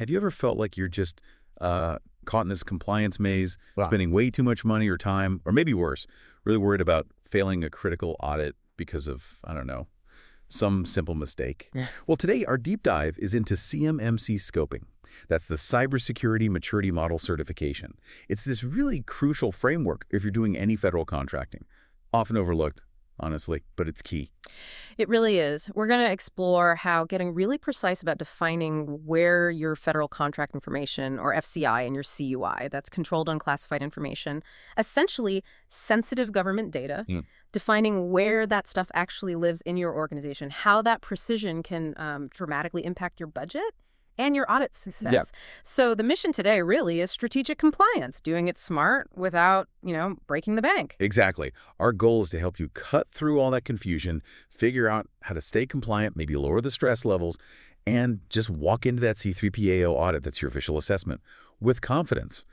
Have you ever felt like you're just caught in this compliance maze, Wow. spending way too much money or time, or maybe worse, really worried about failing a critical audit because of, I don't know, some simple mistake? Yeah. Well, today our deep dive is into CMMC scoping. That's the Cybersecurity Maturity Model Certification. It's this really crucial framework if you're doing any federal contracting. Often overlooked, honestly, but it's key. It really is. We're going to explore how getting really precise about defining where your federal contract information, or FCI, and your CUI, that's controlled unclassified information, essentially sensitive government data, defining where that stuff actually lives in your organization, how that precision can dramatically impact your budget and your audit success. Yeah. So the mission today really is strategic compliance, doing it smart without, breaking the bank. Exactly. Our goal is to help you cut through all that confusion, figure out how to stay compliant, maybe lower the stress levels, and just walk into that C3PAO audit that's your official assessment with confidence,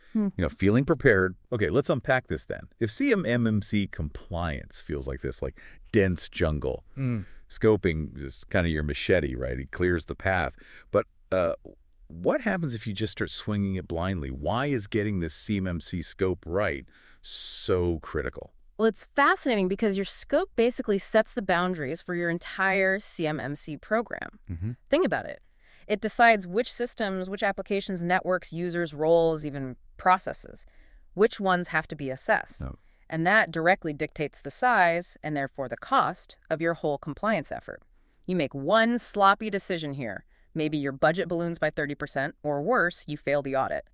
feeling prepared. Okay, let's unpack this then. If CMMC compliance feels like this, like dense jungle, scoping is kind of your machete, right? It clears the path. But what happens if you just start swinging it blindly? Why is getting this CMMC scope right so critical? Well, it's fascinating because your scope basically sets the boundaries for your entire CMMC program. Think about it. It decides which systems, which applications, networks, users, roles, even processes, which ones have to be assessed. Oh. And that directly dictates the size, and therefore the cost, of your whole compliance effort. You make one sloppy decision here. Maybe your budget balloons by 30%, or worse, you fail the audit,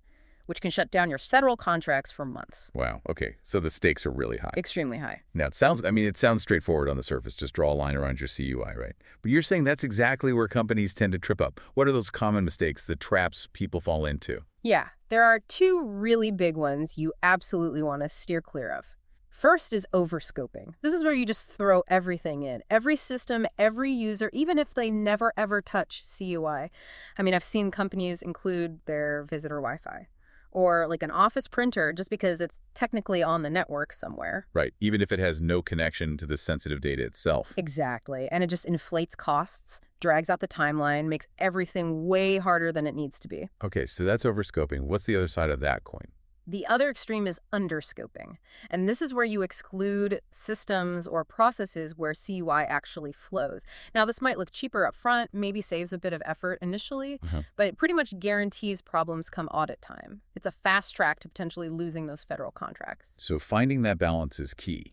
which can shut down your federal contracts for months. Wow. Okay. So the stakes are really high. Extremely high. Now, it sounds straightforward on the surface. Just draw a line around your CUI, right? But you're saying that's exactly where companies tend to trip up. What are those common mistakes, the traps people fall into? Yeah, there are two really big ones you absolutely want to steer clear of. First is overscoping. This is where you just throw everything in. Every system, every user, even if they never ever touch CUI. I've seen companies include their visitor Wi-Fi or like an office printer just because it's technically on the network somewhere. Right. Even if it has no connection to the sensitive data itself. Exactly. And it just inflates costs, drags out the timeline, makes everything way harder than it needs to be. Okay, so that's overscoping. What's the other side of that coin? The other extreme is underscoping. And this is where you exclude systems or processes where CUI actually flows. Now, this might look cheaper up front, maybe saves a bit of effort initially, but it pretty much guarantees problems come audit time. It's a fast track to potentially losing those federal contracts. So finding that balance is key.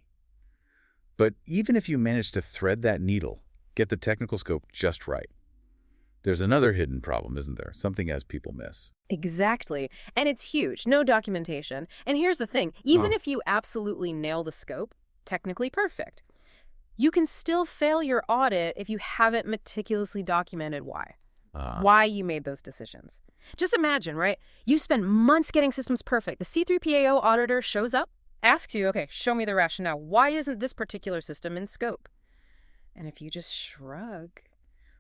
But even if you manage to thread that needle, get the technical scope just right, there's another hidden problem, isn't there? Something else people miss. Exactly. And it's huge. No documentation. And here's the thing. Even if you absolutely nail the scope, technically perfect, you can still fail your audit if you haven't meticulously documented why you made those decisions. Just imagine, right? You spend months getting systems perfect. The C3PAO auditor shows up, asks you, okay, show me the rationale. Why isn't this particular system in scope? And if you just shrug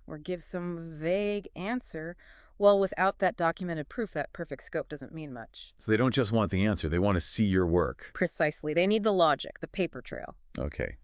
or give some vague answer, well, without that documented proof, that perfect scope doesn't mean much. So they don't just want the answer, they want to see your work. Precisely. They need the logic, the paper trail. Okay.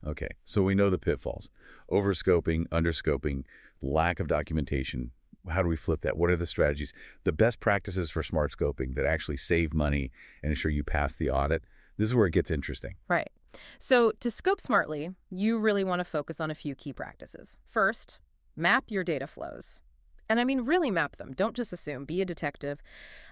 So we know the pitfalls. Overscoping, underscoping, lack of documentation. How do we flip that? What are the strategies? The best practices for smart scoping that actually save money and ensure you pass the audit. This is where it gets interesting. Right. So to scope smartly, you really want to focus on a few key practices. First, map your data flows. And really map them. Don't just assume. Be a detective.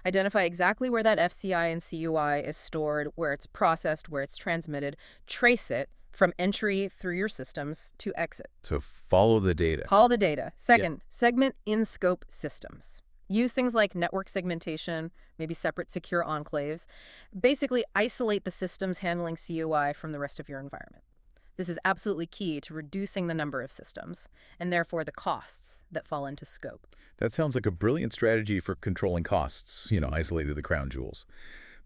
Identify exactly where that FCI and CUI is stored, where it's processed, where it's transmitted. Trace it from entry through your systems to exit. So follow the data. Follow the data. Second, segment in-scope systems. Use things like network segmentation, maybe separate secure enclaves. Basically, isolate the systems handling CUI from the rest of your environment. This is absolutely key to reducing the number of systems, and therefore the costs that fall into scope. That sounds like a brilliant strategy for controlling costs, isolated the crown jewels.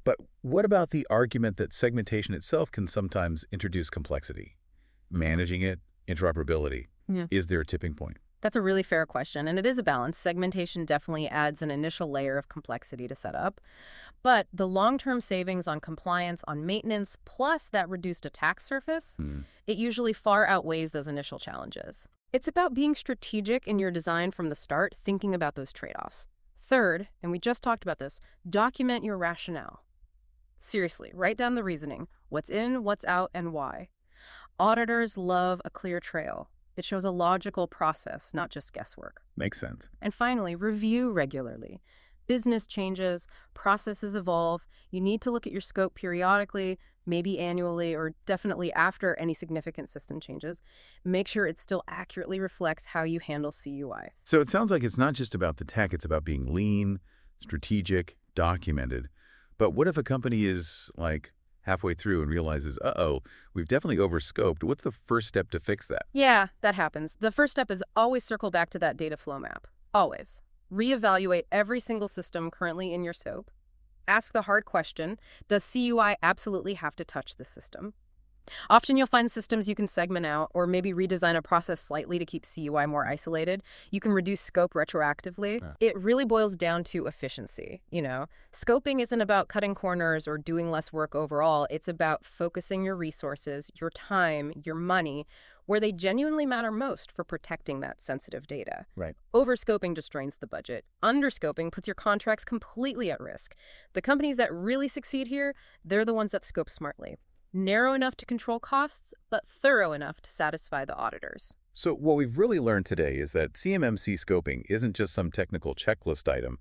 But what about the argument that segmentation itself can sometimes introduce complexity? Managing it, interoperability. Is there a tipping point? That's a really fair question, and it is a balance. Segmentation definitely adds an initial layer of complexity to set up. But the long-term savings on compliance, on maintenance, plus that reduced attack surface, it usually far outweighs those initial challenges. It's about being strategic in your design from the start, thinking about those trade-offs. Third, and we just talked about this, document your rationale. Seriously, write down the reasoning. What's in, what's out, and why. Auditors love a clear trail. It shows a logical process, not just guesswork. Makes sense. And finally, review regularly. Business changes, processes evolve. You need to look at your scope periodically, maybe annually, or definitely after any significant system changes. Make sure it still accurately reflects how you handle CUI. So it sounds like it's not just about the tech, it's about being lean, strategic, documented. But what if a company is like halfway through and realizes, uh-oh, we've definitely overscoped? What's the first step to fix that? Yeah, that happens. The first step is always circle back to that data flow map. Always. Reevaluate every single system currently in your scope. Ask the hard question, does CUI absolutely have to touch the system? Often you'll find systems you can segment out or maybe redesign a process slightly to keep CUI more isolated. You can reduce scope retroactively. Yeah. It really boils down to efficiency, you know? Scoping isn't about cutting corners or doing less work overall. It's about focusing your resources, your time, your money, where they genuinely matter most for protecting that sensitive data. Right. Overscoping just drains the budget. Underscoping puts your contracts completely at risk. The companies that really succeed here, they're the ones that scope smartly. Narrow enough to control costs, but thorough enough to satisfy the auditors. So what we've really learned today is that CMMC scoping isn't just some technical checklist item.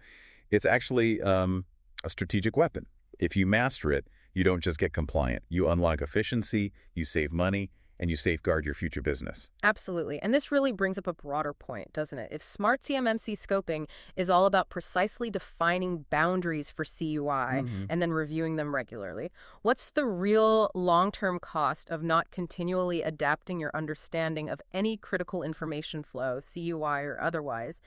It's actually a strategic weapon. If you master it, you don't just get compliant. You unlock efficiency, you save money, and you safeguard your future business. Absolutely. And this really brings up a broader point, doesn't it? If smart CMMC scoping is all about precisely defining boundaries for CUI and then reviewing them regularly, what's the real long-term cost of not continually adapting your understanding of any critical information flow, CUI or otherwise,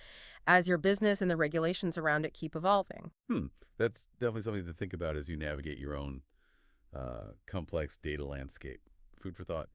as your business and the regulations around it keep evolving? That's definitely something to think about as you navigate your own complex data landscape. Food for thought.